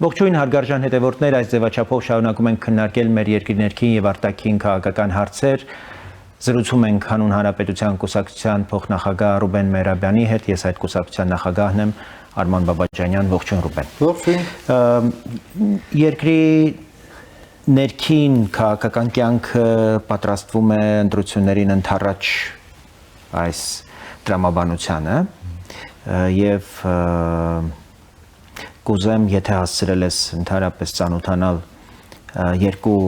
Ողջույն հարգարժան հետևորդներ, այս ձևաչափով շարունակում ենք քննարկել մեր երկրի ներքին եւ արտաքին քաղաքական հարցեր։ Զրուցում ենք Հանուն Հանրապետության կուսակցության փոխնախագահ Ռուբեն Մերաբյանի հետ, ես այդ կուսակցության նախագահն եմ Արման Բաբաջանյան, ողջույն Ռուբեն։ Ողջույն։ Երկրի ներքին քաղաքական կյանքը պատրաստվում է ընտրություններին ընդառաջ այս տրամաբանությանը եւ կուզեմ, եթե հասցրել ես ընդհանրապես ծանոթանալ երկու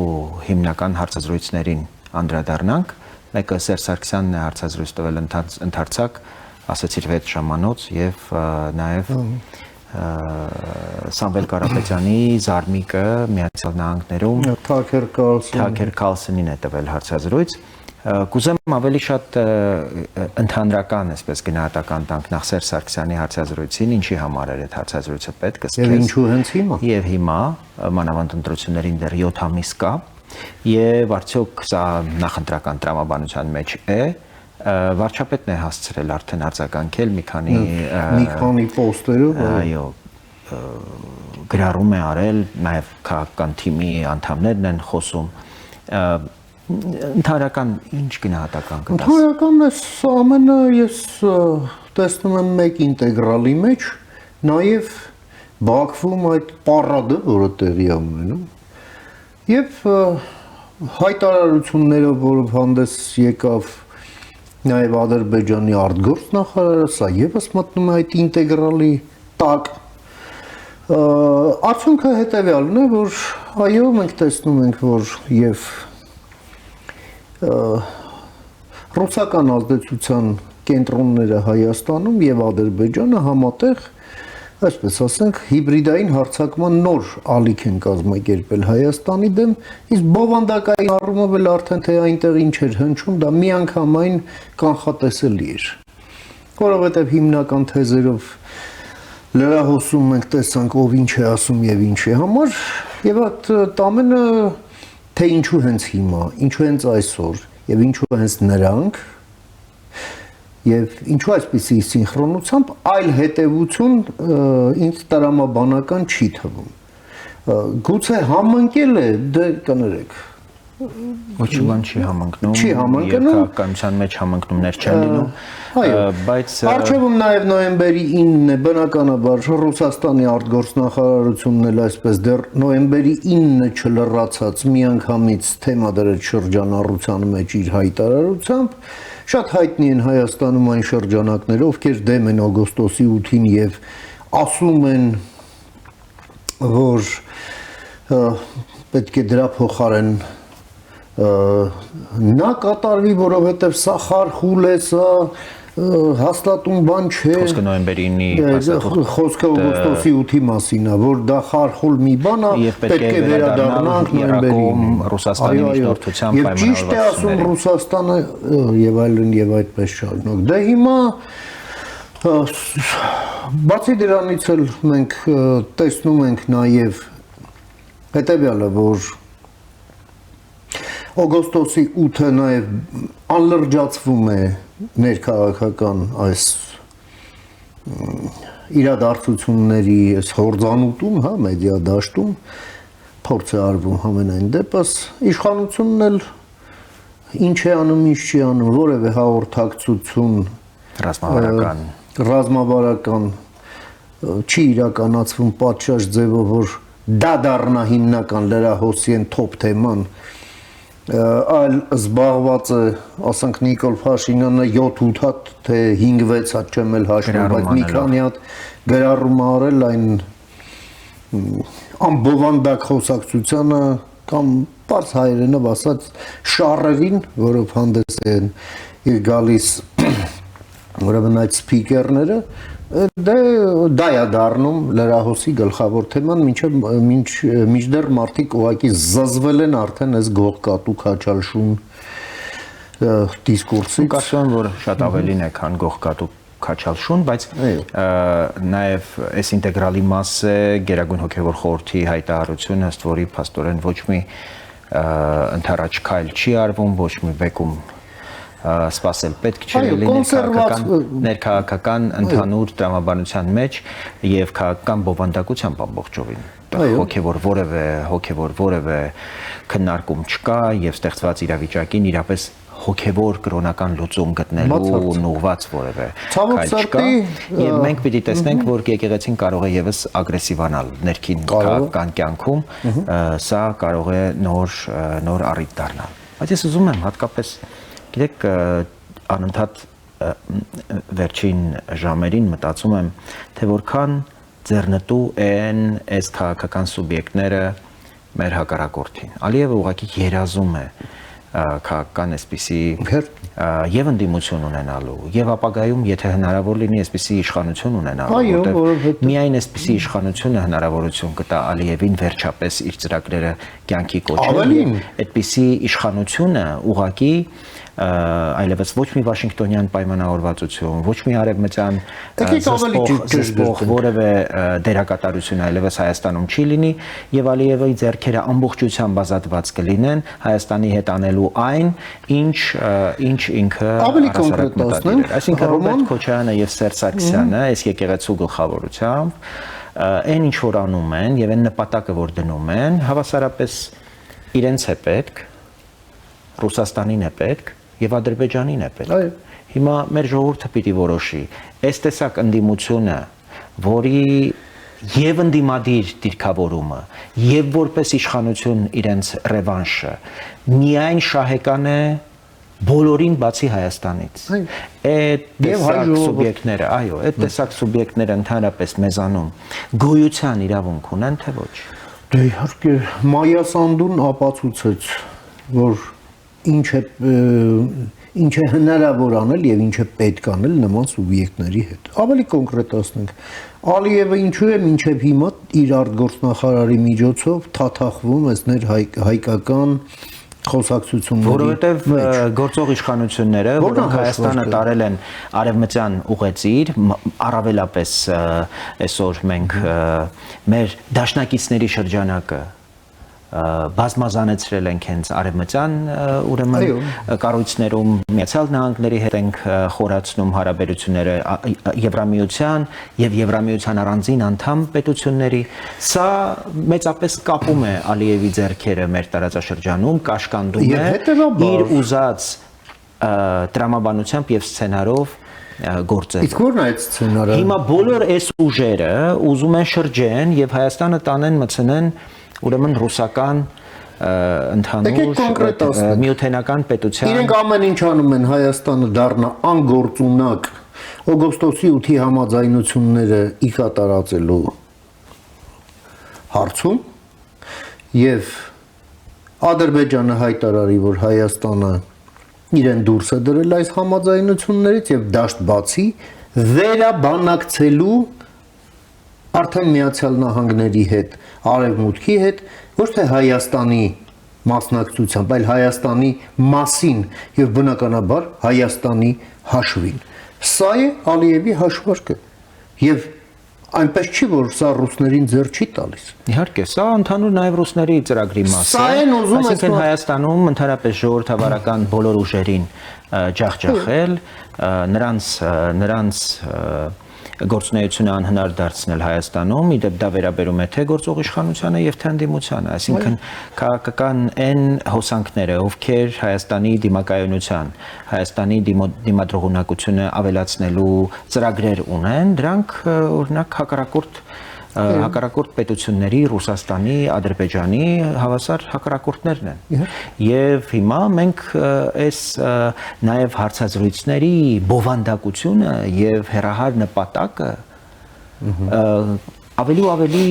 հիմնական հարցազրույցներին անդրադառնանք, մեկը Սերժ Սարգսյանն է հարցազրույց տվել ընդարձակ, ասացիր 6 ժամանոց եւ նաեւ Սամվել Կարապետյանի Զարմիկը Միացյալ Նահանգներում Թաքեր Քալսոնին է տվել հարցազրույց։ Կուզեմ ավելի շատ ընդհանրական, այսպես գնահատական տանք նախ Սերժ Սարգսյանի հարցազրույցին, ինչի համար էր այդ հարցազրույցը պետք, եւ ինչու հենց հիմա։ Եվ հիմա մանավանդ ընտրություններին դեռ 7 ամիս կա, եւ արդյոք սա նախընտրական տրամաբանության մեջ է, վարչապետն է հասցրել արդեն արձագանքել մի քանի պոստերով, այո, գրառում է արել, նաեւ քաղաքական թիմի անդամներն են խոսում։ Ընդհանրական ինչ գնահատական կտաս։ Ընդհանրական այս ամենը ես տեսնում եմ մեկ ինտեգրալի մեջ, նաև Բաքվում այդ պարադը, որը տեղի է ունենում, եւ հայտարարություններով, որով հանդես եկավ նաև Ադրբեջանի արտգործնախարարը, սա եւս մտնում է այդ ինտեգրալի տակ։ Արդյունքը հետեւյալն է, որ այո, մենք տեսնում ենք, որ եւ ռուսական ազդեցության կենտրոնները Հայաստանում եւ Ադրբեջանը համատեղ, այսպես ասենք, հիբրիդային հարձակման նոր ալիք են կազմակերպել Հայաստանի դեմ, իսկ բովանդակային առումով էլ արդեն թե այնտեղ ինչ էր հնչում, դա միանգամայն կանխատեսելի էր, որովհետեւ հիմնական թեզերով լրահոսում մենք տեսանք ով ինչ է ասում եւ ինչի համար, եւ այդ ամենը թե ինչու հենց հիմա, ինչու հենց այսօր եւ ինչու հենց նրանք եւ ինչու այսպիսի սինխրոնությամբ այլ հետեւություն ինձ տրամաբանական չի թվում։ Գուցե համընկել է, դե կներեք։ Ոչ բան չի համընկնում։ Չի համընկնում։ Քաղաքականության մեջ համընկնումներ չեն լինում, բայց Արժևում նաև նոյեմբերի 9-ն է, բնականաբար Ռուսաստանի արտգործնախարարությունն էլ այսպես դեռ նոյեմբերի 9-ը չլրացած միանգամից թեմա դրեց շրջանառության մեջ իր հայտարարությամբ, շատ հայտնի են Հայաստանում այն շրջանակները, ովքեր դեմ են օգոստոսի 8-ին եւ ասում են, որ պետք է դրա փոխարեն նա կատարվի, որովհետև սա խարխուլ է, սա հաստատուն բան չէ։ Խոսքը նոյեմբերի 9-ի խոսքը օգոստոսի 8-ի մասին է, որ դա խարխուլ մի բան է, պետք է վերադառնանք նոյեմբերին Ռուսաստանի միջնորդությամբ պայմանավորվածությունները։ Եվ ճիշտ է ասում Ռուսաստանը եւ այլն եւ այդպես շարունակ։ Դե հիմա բացի դրանից էլ մենք տեսնում ենք նաեւ հետեւյալը, որ օգոստոսի 8-ը նաև անլրջացվում է ներքաղաքական այս իրադարձությունների այս հորձանուտում, հա, մեդիա դաշտում փորձ է արվում համենայն դեպս իշխանությունն էլ ինչ է անում, ինչ չի անում, որևէ հաղորդակցություն ռազմավարական չի իրականացվում պատշաճ ձևով, որ դա դառնա հիմնական լրահոսի են թոփ թեման, այլ զբաղված է, ասենք Նիկոլ Փաշինյանը 7-8 հատ, թե 5-6 հատ չեմ էլ հաշվում, բայց մի քանի հատ գրառում արել այն անբովանդակ խոսակցությանը կամ բաց հայերենով ասած շարերին, որով հանդես են իր գալիս ուրեմն այդ սփիկերները, դա է դառնում լրահոսի գլխավոր թեման, մինչդեռ մարդիկ ուղղակի զզվել են արդեն այս գողկատու քաչալշուն դիսկուրսից։ Կարծում եմ, որ շատ ավելին է, քան գողկատու քաչալշուն, բայց նաև այս ինտեգրալի մաս է Գերագույն հոգևոր խորհրդի հայտարարությունը, ըստ որի փաստորեն ոչ մի ընդառաջ քայլ չի արվում, ոչ մի բեկում սպասել պետք չէ լինի ներքաղաքական ընդհանուր տրամաբանության մեջ եւ քաղաքական բովանդակությամբ ամբողջովին հոգեվոր որևէ քննարկում չկա եւ ստեղծված իրավիճակին իրապես հոգեվոր կրոնական լուծում գտնելու ուղղված որևէ քայլ չկա եւ մենք պիտի տեսնենք որ եկեղեցին կարող է եւս ագրեսիվանալ ներքին քաղաքական կյանքում սա կարող է նոր առիթ դառնալ բայց ես ուզում եմ հատկապես գիտեք անընդհատ վերջին ժամերին մտածում եմ թե որքան ձեռնտու են այս քաղաքական սուբյեկտները մեր հակառակորդին Ալիևը ուղղակի երազում է քաղաքական այսպիսի եւ ընդդիմություն ունենալու եւ ապագայում եթե հնարավոր լինի այսպիսի իշխանություն ունենալու որտեղ միայն այսպիսի իշխանությունը հնարավորություն կտա Ալիևին վերջապես իր ծրագրերը կյանքի կոչել այդպիսի իշխանությունը ուղղակի այլևս ոչ մի Վաշինգտոնյան պայմանավորվածություն, ոչ մի արևմտյան զսպող որևէ դերակատարություն այլևս Հայաստանում չի լինի եւ Ալիևի ձեռքերը ամբողջությամբ ազատված կլինեն Հայաստանի հետ անելու այն, ինչ ինքը առասարակ մտադիր էր։ Այսինքն Ռոբերտ Քոչարյանը եւ Սերժ Սարգսյանը այս եկեղեցու գլխավորությամբ այն ինչ որ անում են եւ այն նպատակը որ դնում են, հավասարապես իրենց է պետք, Ռուսաստանին է պետք եւ Ադրբեջանին է պետք։ Հիմա մեր ժողովուրդը պիտի որոշի, այս տեսակ ընդդիմությունը, որի եւ ընդդիմադիր դիրքավորումը, եւ որպես իշխանություն իրենց ռևանշը, միայն շահեկան է բոլորին բացի Հայաստանից։ Այդ տեսակ սուբյեկտները, այո, այդ տեսակ սուբյեկտները ընդհանրապես մեզանում գոյության իրավունք ունեն, թե ոչ։ Դե իհարկե Մայասանդուն ապացուցեց, որ ինչ է հնարավոր անել եւ ինչ է պետք անել նման սուբյեկտների հետ։ Ավելի կոնկրետացնենք, Ալիևը ինչու է մինչեւ հիմա իր արտգործնախարարի միջոցով թաթախվում այս հայկական խոսակցությունների որովհետեւ գործող իշխանությունները, որոնք Հայաստանը տարել են արևմտյան ուղեծիր, առավելապես այսօր մենք մեր դաշնակիցների շրջանակը բազմազանեցրել ենք հենց արևմտյան ուրեմն կառույցներում Միացյալ Նահանգների հետ ենք խորացնում հարաբերությունները Եվրամիության եւ Եվրամիության առանձին անդամ պետությունների սա մեծապես կապում է Ալիևի ձեռքերը մեր տարածաշրջանում կաշկանդում է իր ուզած տրամաբանությամբ եւ սցենարով գործել։ Իսկ ո՞րն է այդ սցենարը։ Հիմա բոլոր այս ուժերը ուզում են շրջեն եւ Հայաստանը տանեն մցնեն ուրեմն ռուսական ընդհանուր միութենական պետության իրենք ամեն ինչ անում են Հայաստանը դառնա անգործունակ օգոստոսի 8-ի համաձայնությունները ի կատարածելու հարցում եւ Ադրբեջանը հայտարարի որ Հայաստանը իրեն դուրս է դրել այս համաձայնություններից եւ դաշտ բացի վերաբանակցելու արդեն Միացյալ Նահանգների հետ, Արևմուտքի հետ, ոչ թե Հայաստանի մասնակցությամբ, այլ Հայաստանի մասին եւ բնականաբար Հայաստանի հաշվին։ Սա է Ալիևի հաշվարկը։ Եվ այնպես չի, որ սա ռուսներին ձեռ չի տալիս։ Իհարկե, սա ընդհանուր նաեւ ռուսների ծրագրի մաս է։ Սա են ուզում այսինքն Հայաստանում ընդհանրապես ժողովրդավարական բոլոր ուժերին ջախջախել, նրանց գործունեությունը անհնար դարձնել Հայաստանում, իդեպ դա վերաբերում է թե գործող իշխանությանը եւ թե ընդդիմությանը, այսինքն քաղաքական այն հոսանքները, ովքեր Հայաստանի դիմակայունության, Հայաստանի դիմադրողունակությունը ավելացնելու ծրագրեր ունեն, դրանք օրինակ հակառակորդ պետությունների, Ռուսաստանի, Ադրբեջանի հավասար հակառակորդներն են։ Եվ հիմա մենք այս նաև հարցազրույցների բովանդակությունը եւ հերահար նպատակը ավելի ու ավելի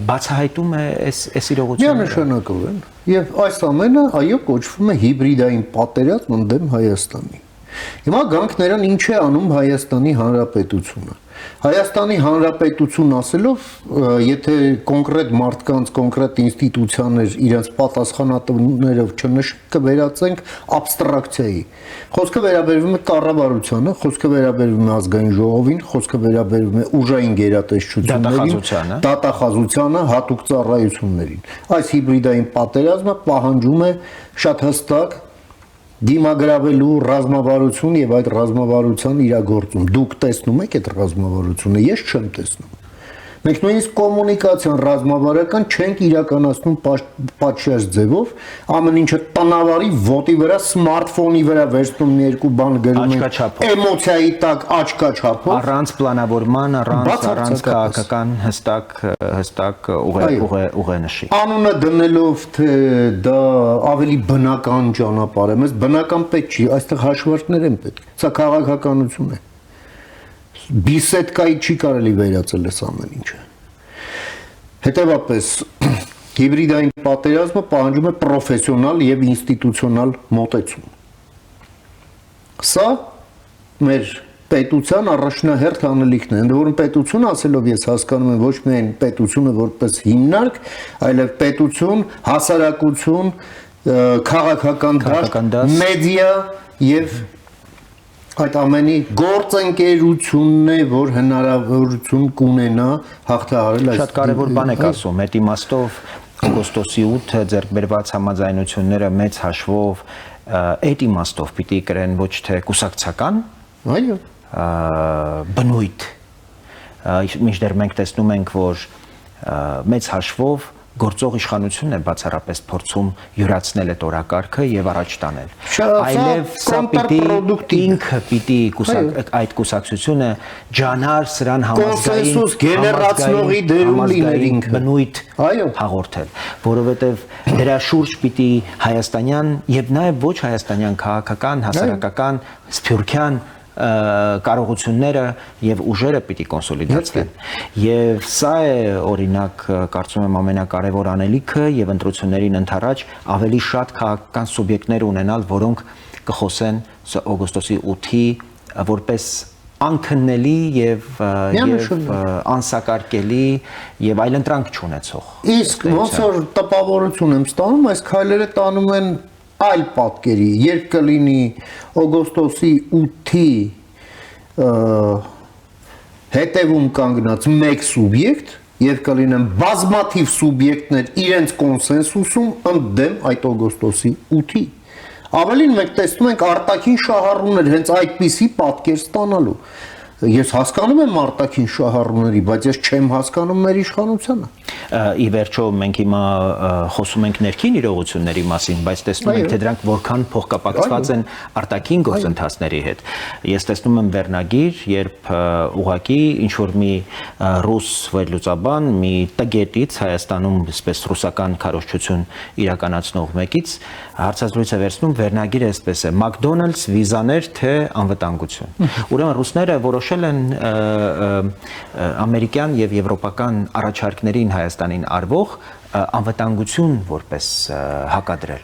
բացահայտում է այս իրողությունը։ Միանշանակով են։ Եվ այս ամենը այո կոչվում է հիբրիդային պատերազմ ընդդեմ Հայաստանի։ Հիմա գանք նրան ինչ է անում Հայաստանի Հանրապետությունը։ Հայաստանի Հանրապետություն ասելով, եթե կոնկրետ մարդկանց, կոնկրետ ինստիտուցիաներ իրենց պատասխանատուներով կվերածենք абստրակցիայի։ Խոսքը վերաբերվում է կառավարությանը, խոսքը վերաբերվում է ազգային ժողովին, խոսքը վերաբերվում է ուժային գերատեսչություններին, դատախազությանը, հատուկ ծառայություններին։ Այս հիբրիդային պատերազմը պահանջում է շատ հստակ դիմագրավելու ռազմավարություն եւ այդ ռազմավարության իրագործում։ Դուք տեսնում եք այդ ռազմավարությունը, ես չեմ տեսնում։ Մենք նույնիսկ կոմունիկացիան ռազմավարական չենք իրականացնում պատշաճ ձևով, ամեն ինչը տնավարի ոտի վրա, սմարթֆոնի վրա վերցնում մի երկու բան գրում ենք, էմոցիայի տակ աչքաչափով, առանց պլանավորման, առանց քաղաքական հստակ ուղենշի։ Անունը դնելով թե դա ավելի բնական ճանապարհ է, մեզ բնական պետք չի, այստեղ հաշվարկներ են պետք։ Սա քաղաքականություն է։ Բիսեդկայի չի կարելի վերացել այս ամեն ինչը։ Հետևաբար հիբրիդային պատերազմը պահանջում է պրոֆեսիոնալ եւ ինստիտուցիոնալ մոտեցում։ Սա մեր պետության առաջնահերթ անելիքն է, ընդ որում պետություն ասելով ես հասկանում եմ ոչ միայն պետությունը որպես հիմնարկ, այլև պետություն, հասարակություն, քաղաքական դաշտ, մեդիա եւ այդ ամենի գործընկերությունն է, որ հնարավորություն կունենա հաղթահարել այս։ Շատ կարևոր բան եք ասում, այդ իմաստով օգոստոսի 8-ը ձեռք բերված համաձայնությունները մեծ հաշվով այդ իմաստով պիտի կրեն ոչ թե կուսակցական, այո, բնույթ, մինչդեռ մենք տեսնում ենք, որ մեծ հաշվով գործող իշխանությունն է բացառապես փորձում յուրացնել այդ օրակարգը եւ առաջ տանել։ Այլև սա ինքը պիտի այդ կուսակցությունը ջանար սրան համազգային գեներացնողի դերում լիներ ինքը բնույթ հաղորդել, որովհետեւ դրա շուրջ պիտի հայաստանյան եւ նաեւ ոչ հայաստանյան քաղաքական, հասարակական, սփյուռքյան կարողությունները եւ ուժերը պիտի կոնսոլիդացվեն եւ սա է օրինակ կարծում եմ ամենակարևոր անելիքը եւ ընտրություններին ընդառաջ ավելի շատ քաղաքական սուբյեկտներ ունենալ, որոնք կխոսեն օգոստոսի 8-ի որպես անքննելի եւ անսակարկելի եւ այլընտրանք չունեցող։ Իսկ ոնց որ տպավորություն եմ ստանում, այս քայլերը տանում են այլ պատկերի, երբ կլինի օգոստոսի 8-ի հետևում կանգնած մեկ սուբյեկտ եւ կլինեն բազմաթիվ սուբյեկտներ իրենց կոնսենսուսում ընդդեմ այդ օգոստոսի 8-ի։ Ավելին մենք տեսնում ենք արտաքին շահառուներ հենց այդպիսի պատկեր ստանալու։ Ես հասկանում եմ արտաքին շահառուների, բայց ես չեմ հասկանում մեր իշխանությանը։ Ի վերջո մենք հիմա խոսում ենք ներքին իրողությունների մասին, բայց տեսնում ենք թե դրանք որքան փոխկապակցված են արտաքին գործընթացների հետ։ Ես տեսնում եմ վերնագիր, երբ ուղղակի ինչ որ մի ռուս վերլուծաբան մի տգետից Հայաստանում այսպես ռուսական քարոզչություն իրականացնող մեկից հարցազրույց է վերցնում, վերնագիրը այսպես է. McDonald's վիզաներ թե անվտանգություն։ Ուրեմն ռուսները որոշել են ամերիկյան եւ եվրոպական առաջարկներին Հայաստանին արվող անվտանգություն որպես հակադրել։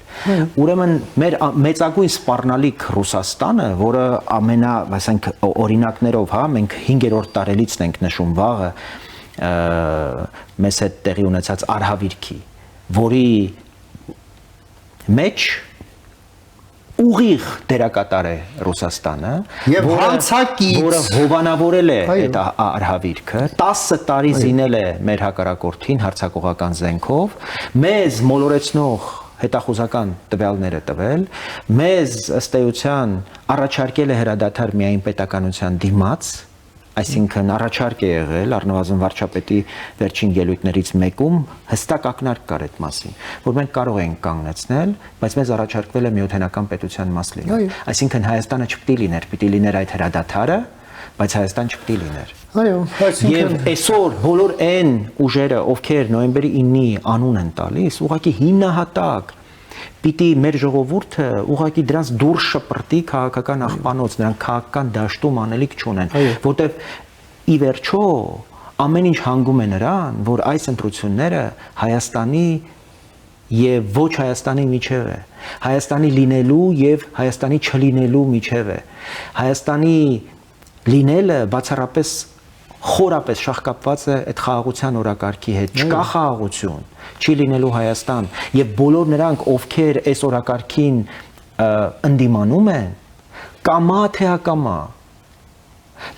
Ուրեմն մեր մեծագույն սպառնալիք Ռուսաստանը, որը ասենք օրինակներով, հա, մենք 5-րդ տարելիցն ենք նշում վաղը մեզ հետ տեղի ունեցած արհավիրքի, որի մեջ ուղիղ դերակատար է Ռուսաստանը, որը հովանավորել է այդ արհավիրքը, 10 տարի զինել է մեր հակառակորդին հարձակողական զենքով, մեզ մոլորեցնող հետախուզական տվյալներ է տվել, մեզ ըստ էության առաջարկել է հրադադար միայն պետականության դիմաց, այսինքն առաջարկ է եղել առնվազն վարչապետի վերջին ելույթներից մեկում հստակ ակնարկ կար այդ մասին, որ մենք կարող ենք կանգնեցնել, բայց մեզ առաջարկվել է միութենական պետության մաս լինել։ Այսինքն Հայաստանը չպիտի լիներ, պիտի լիներ այդ հրադադարը, բայց Հայաստան չպիտի լիներ։ Այո, այսինքն եւ այսօր բոլոր այն ուժերը, ովքեր նոյեմբերի 9-ի անուն են տալիս, ուղղակի հիմնահատակ պիտի մեր ժողովուրդը ուղղակի դրանց դուրս շպրտի քաղաքական աղբանոց, նրանք քաղաքական դաշտում անելիք չունեն, որտեվ ի վերջո ամեն ինչ հանգում է նրան, որ այս ընտրությունները Հայաստանի եւ ոչ Հայաստանի միջև է, Հայաստանի լինելու եւ Հայաստանի չլինելու միջև է, Հայաստանի լինելը բացառապես խորապես շահկապված է այդ խաղաղության օրակարգի հետ, չկա խաղաղություն, չի լինելու Հայաստան եւ բոլոր նրանք, ովքեր այս օրակարգին ընդդիմանում են, կամա թե ակամա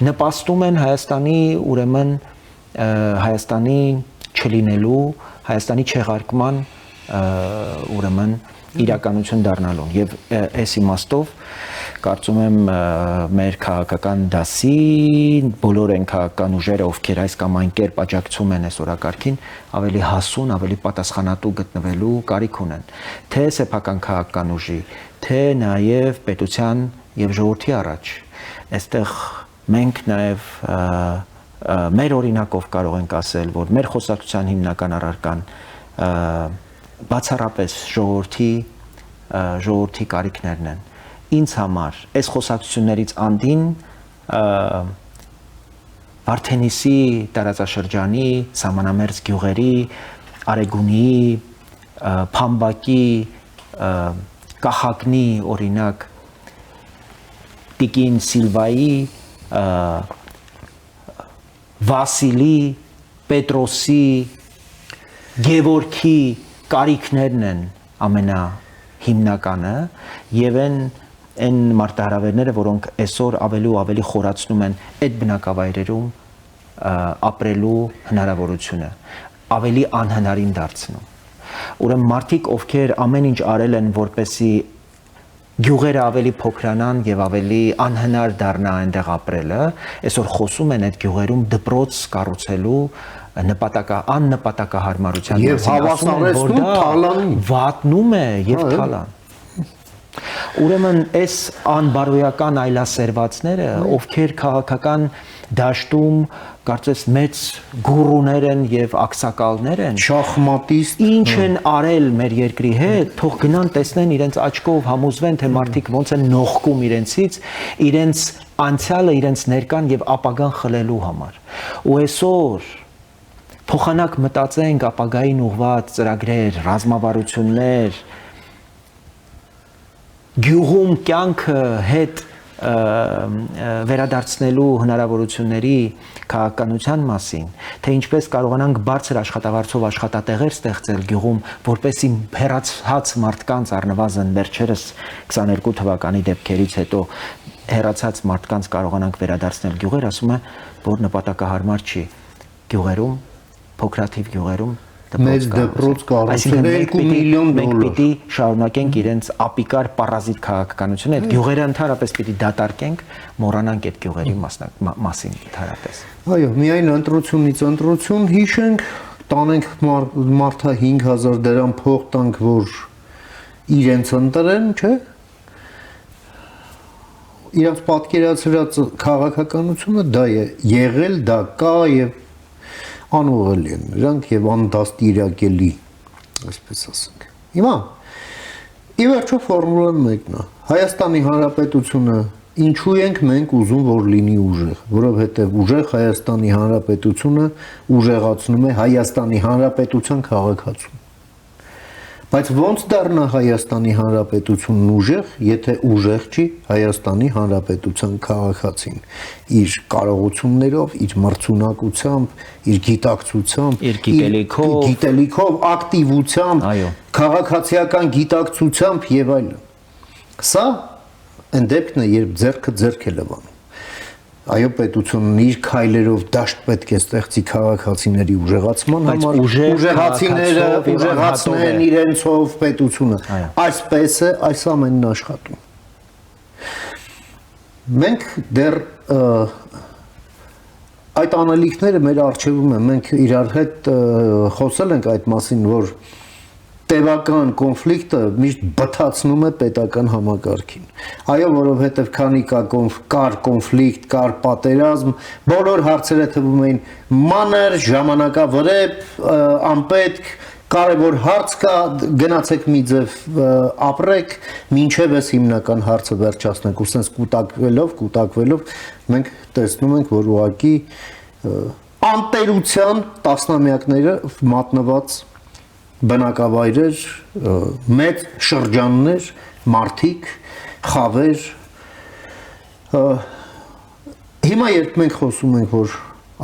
նպաստում են Հայաստանի ուրեմն Հայաստանի չլինելու, Հայաստանի չեղարկման ուրեմն իրականություն դառնալուն եւ այս իմաստով կարծում եմ մեր քաղաքական դասի բոլոր են քաղաքական ուժերը, ովքեր այս կամ այն կերպ աջակցում են այս օրակարգին, ավելի հասուն, ավելի պատասխանատու գտնվելու կարիք ունեն, թե սեփական քաղաքական ուժի, թե նաեւ պետության եւ ժողովրդի առաջ։ Այստեղ մենք նաեւ մեր օրինակով կարող ենք ասել, որ մեր խոսակցության հիմնական առարկան բացառապես ժողովրդի կարիքներն են։ Ինձ համար այս խոսակցություններից անդին Վարդենիսի տարածաշրջանի, Սամանամերձ գյուղերի, Արեգունի, Փամբակի, Կախակնի օրինակ Տիկին Սիլվայի, Վասիլի, Պետրոսի, Գևորգի կարիքներն են ամենահիմնականը եւ այն մարտահրավերները, որոնք այսօր ավելի ու ավելի խորացնում են այդ բնակավայրերում ապրելու հնարավորությունը, ավելի անհնարին դարձնում։ Ուրեմն մարդիկ, ովքեր ամեն ինչ արել են, որպեսզի գյուղերը ավելի փոքրանան եւ ավելի անհնար դառնա այնտեղ ապրելը, այսօր խոսում են այդ գյուղերում դպրոց կառուցելու աննպատակահարմարության եւ հավասարեցնում թալանի վատնում է եւ թալան։ Ուրեմն այս անբարոյական այլասերվածները, ովքեր քաղաքական դաշտում կարծես մեծ գուրուներ են եւ ակսակալներ են, շախմատիստ, ինչ են արել մեր երկրի հետ, թող գնան տեսնեն իրենց աչքով, համոզվեն, թե մարդիկ ոնց են նողկում իրենցից, իրենց անցյալը, իրենց ներկան եւ ապագան խլելու համար։ Ու այսօր փոխանակ մտածենք ապագային ուղղված ծրագրեր, ռազմավարություններ, գյուղում կյանքը հետ վերադարձնելու հնարավորությունների քաղաքականության մասին, թե ինչպես կարողանանք բարձր աշխատավարձով աշխատատեղեր ստեղծել գյուղում, որպեսզի հեռացած մարդկանց առնվազն վերջերս 22 թվականի դեպքերից հետո հեռացած մարդկանց կարողանանք վերադարձնել գյուղեր, ասում է, որ նպատակահարմար չի գյուղերում, փոքրաթիվ գյուղերում մեծ դպրոց կառուցել $2 միլիոն։ Մենք պիտի շարունակենք իրենց ապիկար պարազիտ քաղաքականությունը, այդ գյուղերը ընդհանրապես պիտի դատարկենք, մոռանանք այդ գյուղերի մասին ընդհանրապես։ Այո, միայն ընտրությունից ընտրություն հիշենք, տանենք մարդը 5000 դրամ փող տանք, որ իրենց ընտրեն, չէ՞։ Իրենց պատկերացրած քաղաքականությունը դա է եղել, դա կա եւ անուղղելի են նրանք եւ անդաստիարակելի, այսպես ասենք։ Հիմա ի վերջո ֆորմուլան մեկն է։ Հայաստանի Հանրապետությունը ինչու ենք մենք ուզում որ լինի ուժեղ, որովհետեւ ուժեղ Հայաստանի Հանրապետությունը ուժեղացնում է Հայաստանի Հանրապետության քաղաքացուն։ Բայց ոնց դառնա Հայաստանի Հանրապետությունն ուժեղ, եթե ուժեղ չի Հայաստանի Հանրապետության քաղաքացին, իր կարողություններով, իր մրցունակությամբ, իր գիտակցությամբ, իր գիտելիքով, ակտիվությամբ, քաղաքացիական գիտակցությամբ եւ այլն։ Սա այն դեպքն է, երբ ձեռքը ձեռք է լվանում։ Այո, պետությունն իր քայլերով դաշտ պետք է ստեղծի քաղաքացիների ուժեղացման համար, ուժեղացիները ուժեղացնեն իրենցով պետությունը։ Այսպես է այս ամենն աշխատում։ Մենք դեռ այդ անելիքները մեր առջևում են, մենք իրար հետ խոսել ենք այդ մասին, որ տևական կոնֆլիկտը միշտ բթացնում է պետական համակարգին։ Այո, որովհետև քանի կար կոնֆլիկտ, կար պատերազմ, բոլոր հարցերը թվում էին մանր, ժամանակավրեպ, անպետք, կարևոր հարց կա, գնացեք մի ձև ապրեք, մինչև այս հիմնական հարցը վերջացնենք, ու սենց կուտակվելով մենք տեսնում ենք, որ ուղղակի անտերության տասնամյակները մատնված բնակավայրեր, մեծ շրջաններ, մարդիկ, խավեր։ Հիմա երբ մենք խոսում ենք, որ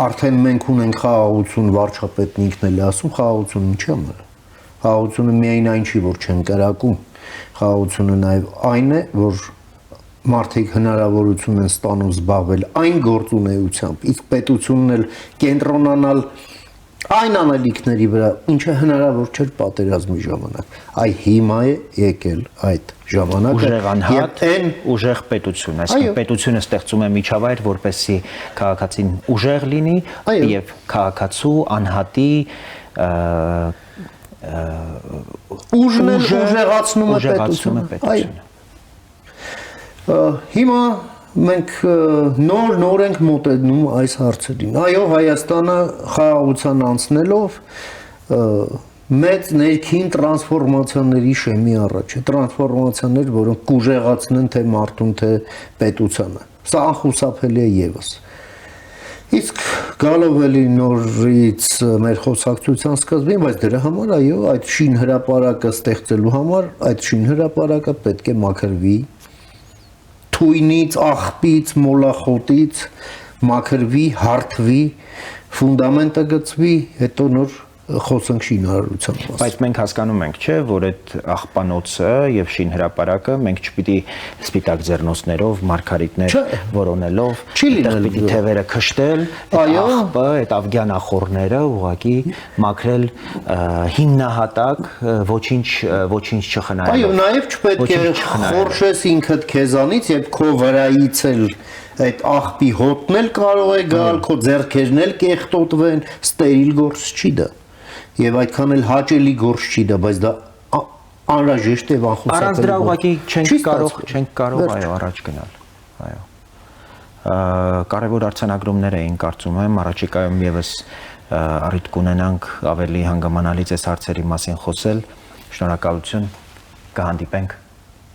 արդեն մենք ունենք խաղաղություն, վարչապետն ինքն էլ է ասում, խաղաղությունը ինչի համար է։ Խաղաղությունը միայն այն չի, որ չեն կրակում։ Խաղաղությունը նաև այն է, որ մարդիկ հնարավորություն են ստանում զբաղվել այն գործունեությամբ, իսկ պետությունն էլ կենտրոնանալ այն անելիքների վրա, ինչը հնարավոր չէր պատերազմի ժամանակ։ Այ հիմա է եկել այդ ժամանակը ուժեղ անհատ, ուժեղ պետություն, այսինքն պետությունը ստեղծում է միջավայր, որպեսզի քաղաքացին ուժեղ լինի եւ քաղաքացու անհատի ուժն ուժեղացնում է պետությունը։ Հիմա մենք նոր ենք մոտենում այս հարցերին։ Այո, Հայաստանը խաղաղության անցնելով մեծ ներքին տրանսֆորմացիաների շեմի առաջ է, տրանսֆորմացիաներ, որոնք կուժեղացնեն թե մարդուն, թե պետությանը։ Սա անխուսափելի է եւս։ Իսկ գալով էլի նորից մեր խոսակցության սկզբին, բայց դրա համար այո, այդ շինհրապարակը ստեղծելու համար այդ շինհրապարակը պետք է մաքրվի թույնից, աղբից, մոլախոտից, մաքրվի, հարթվի, ֆունդամենտը գծվի, հետո նոր խոսենք շինարարության մասին։ Բայց մենք հասկանում ենք, չէ, որ այդ աղբանոցը եւ շինհրապարակը մենք չպիտի սպիտակ ձեռնոցներով, մարգարիտներ որոնելով, պիտի թևերը քշտել, աղբը, այդ ավգյանախորները ուղղակի մաքրել հիմնահատակ, ոչինչ չխնայելով։ Այո, նաեւ չպետք է խորշես ինքդ քեզանից եւ քո վրայից էլ այդ աղբի հոտն էլ կարող է գալ, քո ձեռքերն էլ կեղտոտվեն, ստերիլ գործ չի դա։ Եվ այդքան էլ հաճելի գործ չի դա, բայց դա անհրաժեշտ է անխուսափելի։ Առանց դրա ուղղակի չենք կարող այո առաջ գնալ։ Այո։ Կարևոր արձանագրումներ էին կարծում եմ, առաջիկայում եւս առիթ կունենանք ավելի հանգամանալից այս հարցերի մասին խոսել։ Շնորհակալություն, կհանդիպենք